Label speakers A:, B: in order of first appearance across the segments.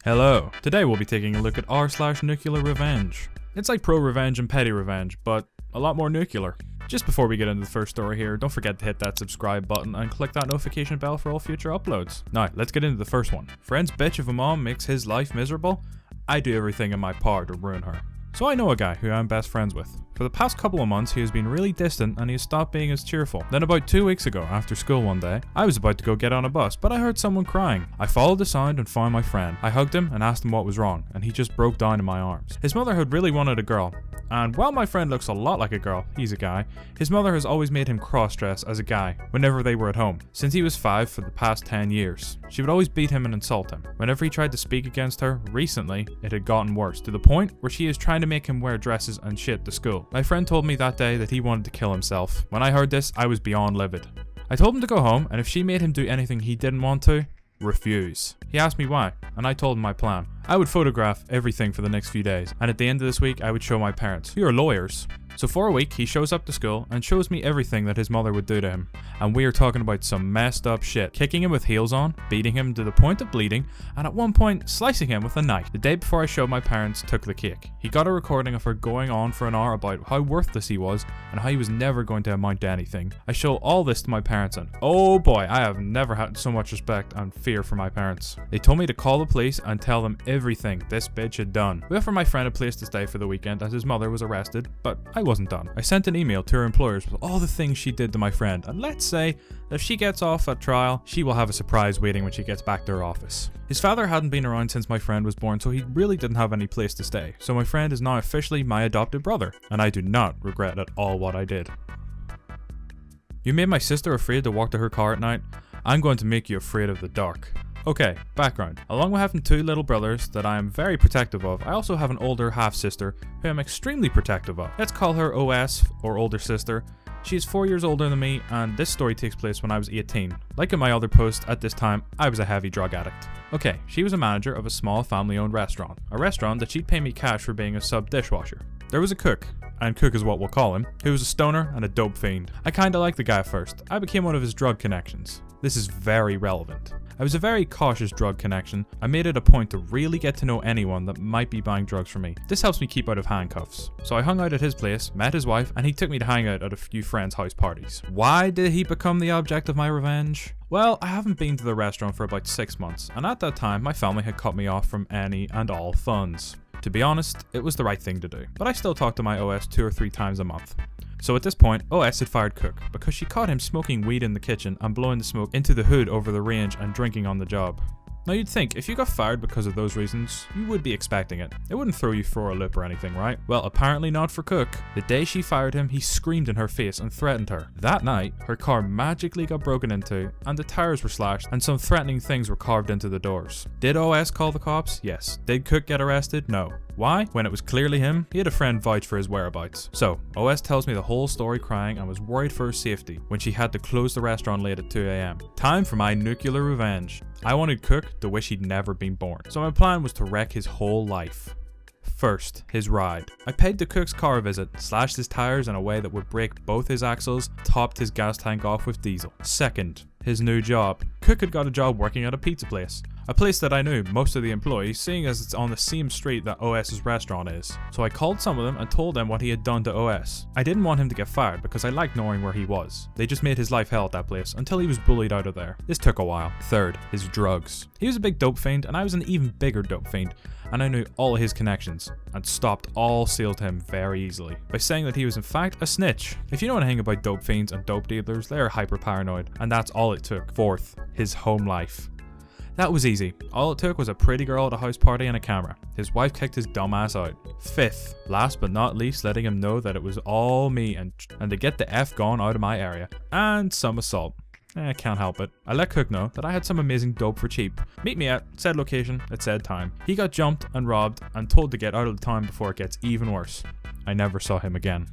A: Hello, today we'll be taking a look at r/NuclearRevenge. It's like pro-revenge and petty revenge, but a lot more nuclear. Just before we get into the first story here, don't forget to hit that subscribe button and click that notification bell for all future uploads. Now, let's get into the first one. Friend's bitch of a mom makes his life miserable. I do everything in my power to ruin her. So I know a guy who I'm best friends with. For the past couple of months, he has been really distant and he has stopped being as cheerful. Then about 2 weeks ago, after school one day, I was about to go get on a bus, but I heard someone crying. I followed the sound and found my friend. I hugged him and asked him what was wrong, and he just broke down in my arms. His mother had really wanted a girl, and while my friend looks a lot like a girl, he's a guy, his mother has always made him cross-dress as a guy whenever they were at home, since he was 5 for the past 10 years. She would always beat him and insult him. Whenever he tried to speak against her, recently, it had gotten worse, to the point where she is trying to make him wear dresses and shit to school. My friend told me that day that he wanted to kill himself. When I heard this, I was beyond livid. I told him to go home, and if she made him do anything he didn't want to, refuse. He asked me why, and I told him my plan. I would photograph everything for the next few days, and at the end of this week I would show my parents, who are lawyers. So for a week, he shows up to school and shows me everything that his mother would do to him. And we are talking about some messed up shit. Kicking him with heels on, beating him to the point of bleeding, and at one point, slicing him with a knife. The day before I showed my parents took the cake. He got a recording of her going on for an hour about how worthless he was and how he was never going to amount to anything. I show all this to my parents and oh boy, I have never had so much respect and fear for my parents. They told me to call the police and tell them everything this bitch had done. We offered my friend a place to stay for the weekend as his mother was arrested, but I wasn't done. I sent an email to her employers with all the things she did to my friend, and let's say that if she gets off at trial, she will have a surprise waiting when she gets back to her office. His father hadn't been around since my friend was born, so he really didn't have any place to stay, so my friend is now officially my adopted brother, and I do not regret at all what I did. You made my sister afraid to walk to her car at night. I'm going to make you afraid of the dark. Okay, background. Along with having 2 little brothers that I am very protective of, I also have an older half-sister who I'm extremely protective of. Let's call her OS, or older sister. She is 4 years older than me, and this story takes place when I was 18. Like in my other post, at this time, I was a heavy drug addict. Okay, she was a manager of a small family-owned restaurant. A restaurant that she'd pay me cash for being a sub-dishwasher. There was a cook, and cook is what we'll call him, who was a stoner and a dope fiend. I kinda liked the guy at first. I became one of his drug connections. This is very relevant. I was a very cautious drug connection. I made it a point to really get to know anyone that might be buying drugs from me. This helps me keep out of handcuffs. So I hung out at his place, met his wife, and he took me to hang out at a few friends' house parties. Why did he become the object of my revenge? Well, I haven't been to the restaurant for about 6 months, and at that time my family had cut me off from any and all funds. To be honest, it was the right thing to do, but I still talk to my OS 2 or 3 times a month. So at this point, OS had fired Cook because she caught him smoking weed in the kitchen and blowing the smoke into the hood over the range and drinking on the job. Now you'd think, if you got fired because of those reasons, you would be expecting it. It wouldn't throw you for a loop or anything, right? Well, apparently not for Cook. The day she fired him, he screamed in her face and threatened her. That night, her car magically got broken into, and the tires were slashed, and some threatening things were carved into the doors. Did OS call the cops? Yes. Did Cook get arrested? No. Why? When it was clearly him, he had a friend vouch for his whereabouts. So, OS tells me the whole story crying and was worried for her safety when she had to close the restaurant late at 2 AM. Time for my nuclear revenge. I wanted Cook to wish he'd never been born, so my plan was to wreck his whole life. First, his ride. I paid the Cook's car a visit, slashed his tires in a way that would break both his axles, topped his gas tank off with diesel. Second, his new job. Cook had got a job working at a pizza place. A place that I knew most of the employees, seeing as it's on the same street that OS's restaurant is. So I called some of them and told them what he had done to OS. I didn't want him to get fired because I liked knowing where he was. They just made his life hell at that place until he was bullied out of there. This took a while. Third, his drugs. He was a big dope fiend and I was an even bigger dope fiend, and I knew all of his connections and stopped all sales to him very easily by saying that he was in fact a snitch. If you know anything about dope fiends and dope dealers, they are hyper paranoid, and that's all it took. Fourth, his home life. That was easy. All it took was a pretty girl at a house party and a camera. His wife kicked his dumb ass out. Fifth, last but not least, letting him know that it was all me and to get the F gone out of my area. And some assault. Can't help it. I let Cook know that I had some amazing dope for cheap. Meet me at said location at said time. He got jumped and robbed and told to get out of the town before it gets even worse. I never saw him again.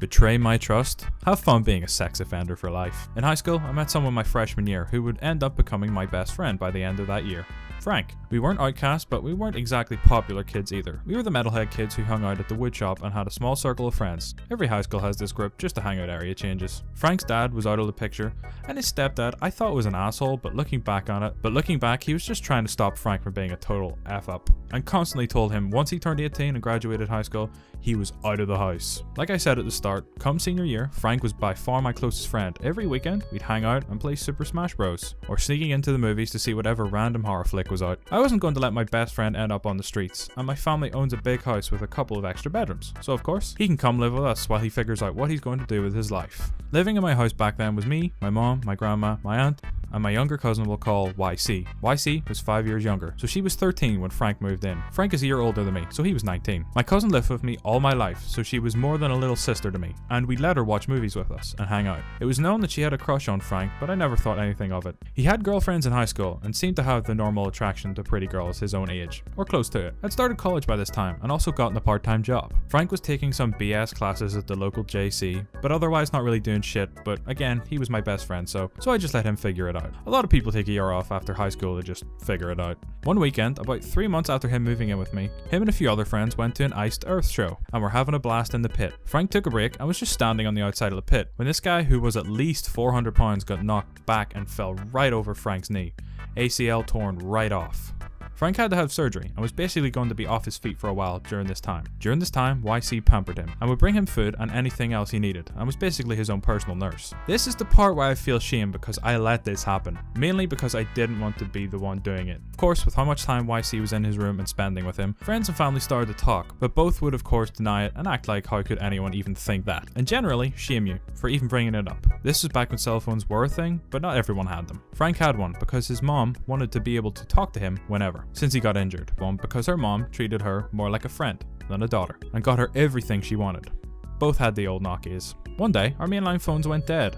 A: Betray my trust? Have fun being a sex offender for life. In high school, I met someone my freshman year who would end up becoming my best friend by the end of that year. Frank. We weren't outcasts, but we weren't exactly popular kids either. We were the metalhead kids who hung out at the woodshop and had a small circle of friends. Every high school has this group, just the hangout area changes. Frank's dad was out of the picture, and his stepdad I thought was an asshole, but looking back, he was just trying to stop Frank from being a total F up, and constantly told him once he turned 18 and graduated high school, he was out of the house. Like I said at the start, come senior year, Frank was by far my closest friend. Every weekend, we'd hang out and play Super Smash Bros. Or sneaking into the movies to see whatever random horror flick was out. I wasn't going to let my best friend end up on the streets, and my family owns a big house with a couple of extra bedrooms, so of course, he can come live with us while he figures out what he's going to do with his life. Living in my house back then was me, my mom, my grandma, my aunt, and my younger cousin we'll call YC. YC was 5 years younger, so she was 13 when Frank moved in. Frank is a year older than me, so he was 19. My cousin lived with me all my life, so she was more than a little sister to me, and we let her watch movies with us and hang out. It was known that she had a crush on Frank, but I never thought anything of it. He had girlfriends in high school and seemed to have the normal attraction to pretty girls his own age, or close to it. I'd started college by this time and also gotten a part-time job. Frank was taking some BS classes at the local JC, but otherwise not really doing shit, but again, he was my best friend, so I just let him figure it out. A lot of people take a year off after high school to just figure it out. One weekend, about 3 months after him moving in with me, him and a few other friends went to an Iced Earth show and were having a blast in the pit. Frank took a break and was just standing on the outside of the pit when this guy who was at least 400 pounds got knocked back and fell right over Frank's knee. ACL torn right off. Frank had to have surgery and was basically going to be off his feet for a while during this time. During this time, YC pampered him and would bring him food and anything else he needed and was basically his own personal nurse. This is the part where I feel shame because I let this happen, mainly because I didn't want to be the one doing it. Of course, with how much time YC was in his room and spending with him, friends and family started to talk, but both would of course deny it and act like how could anyone even think that, and generally shame you for even bringing it up. This was back when cell phones were a thing, but not everyone had them. Frank had one because his mom wanted to be able to talk to him whenever, since he got injured. One because her mom treated her more like a friend than a daughter and got her everything she wanted. Both had the old Nokias. One day, our mainline phones went dead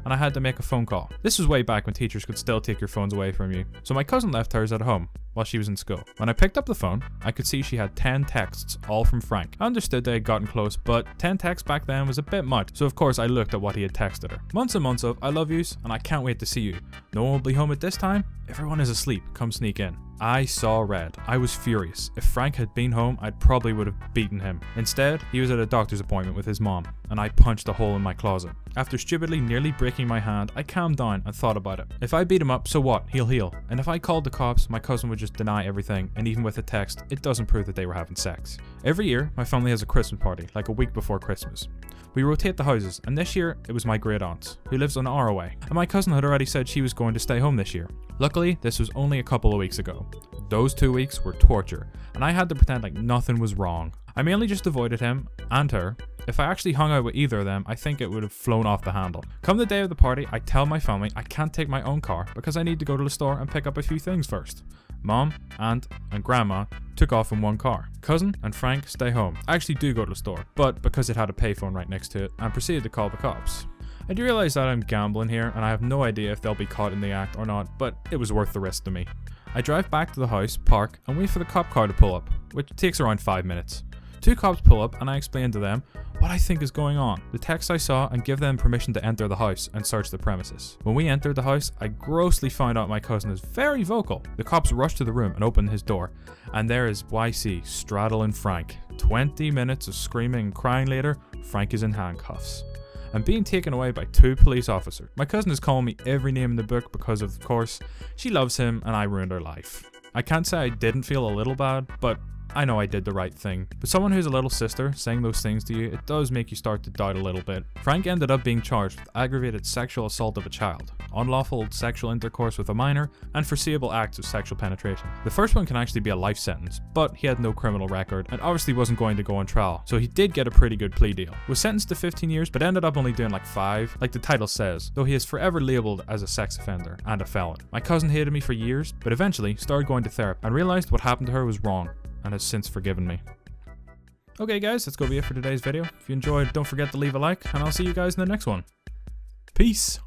A: and I had to make a phone call. This was way back when teachers could still take your phones away from you, so my cousin left hers at home while she was in school. When I picked up the phone, I could see she had 10 texts, all from Frank. I understood they had gotten close, but 10 texts back then was a bit much, so of course I looked at what he had texted her. Months and months of, I love yous, and I can't wait to see you. No one will be home at this time? Everyone is asleep, come sneak in. I saw red. I was furious. If Frank had been home, I probably would have beaten him. Instead, he was at a doctor's appointment with his mom, and I punched a hole in my closet. After stupidly nearly breaking my hand, I calmed down and thought about it. If I beat him up, so what? He'll heal. And if I called the cops, my cousin would just deny everything, and even with a text, it doesn't prove that they were having sex. Every year, my family has a Christmas party, like a week before Christmas. We rotate the houses, and this year, it was my great aunt, who lives an hour away, and my cousin had already said she was going to stay home this year. Luckily, this was only a couple of weeks ago. Those 2 weeks were torture, and I had to pretend like nothing was wrong. I mainly just avoided him and her. If I actually hung out with either of them, I think it would have flown off the handle. Come the day of the party, I tell my family I can't take my own car because I need to go to the store and pick up a few things first. Mom, aunt, and grandma took off in one car. Cousin and Frank stay home. I actually do go to the store, but because it had a payphone right next to it, and proceeded to call the cops. I do realize that I'm gambling here, and I have no idea if they'll be caught in the act or not, but it was worth the risk to me. I drive back to the house, park, and wait for the cop car to pull up, which takes around 5 minutes. 2 cops pull up and I explain to them what I think is going on, the text I saw, and give them permission to enter the house and search the premises. When we entered the house, I grossly found out my cousin is very vocal. The cops rush to the room and open his door, and there is YC straddling Frank. 20 minutes of screaming and crying later, Frank is in handcuffs and being taken away by 2 police officers. My cousin is calling me every name in the book because of course, she loves him and I ruined her life. I can't say I didn't feel a little bad, but I know I did the right thing. But someone who's a little sister saying those things to you, it does make you start to doubt a little bit. Frank ended up being charged with aggravated sexual assault of a child, unlawful sexual intercourse with a minor, and foreseeable acts of sexual penetration. The first one can actually be a life sentence, but he had no criminal record and obviously wasn't going to go on trial, so he did get a pretty good plea deal. Was sentenced to 15 years, but ended up only doing like 5, like the title says, though he is forever labeled as a sex offender and a felon. My cousin hated me for years, but eventually started going to therapy and realized what happened to her was wrong, and has since forgiven me. Okay guys, that's gonna be it for today's video. If you enjoyed, don't forget to leave a like, and I'll see you guys in the next one. Peace!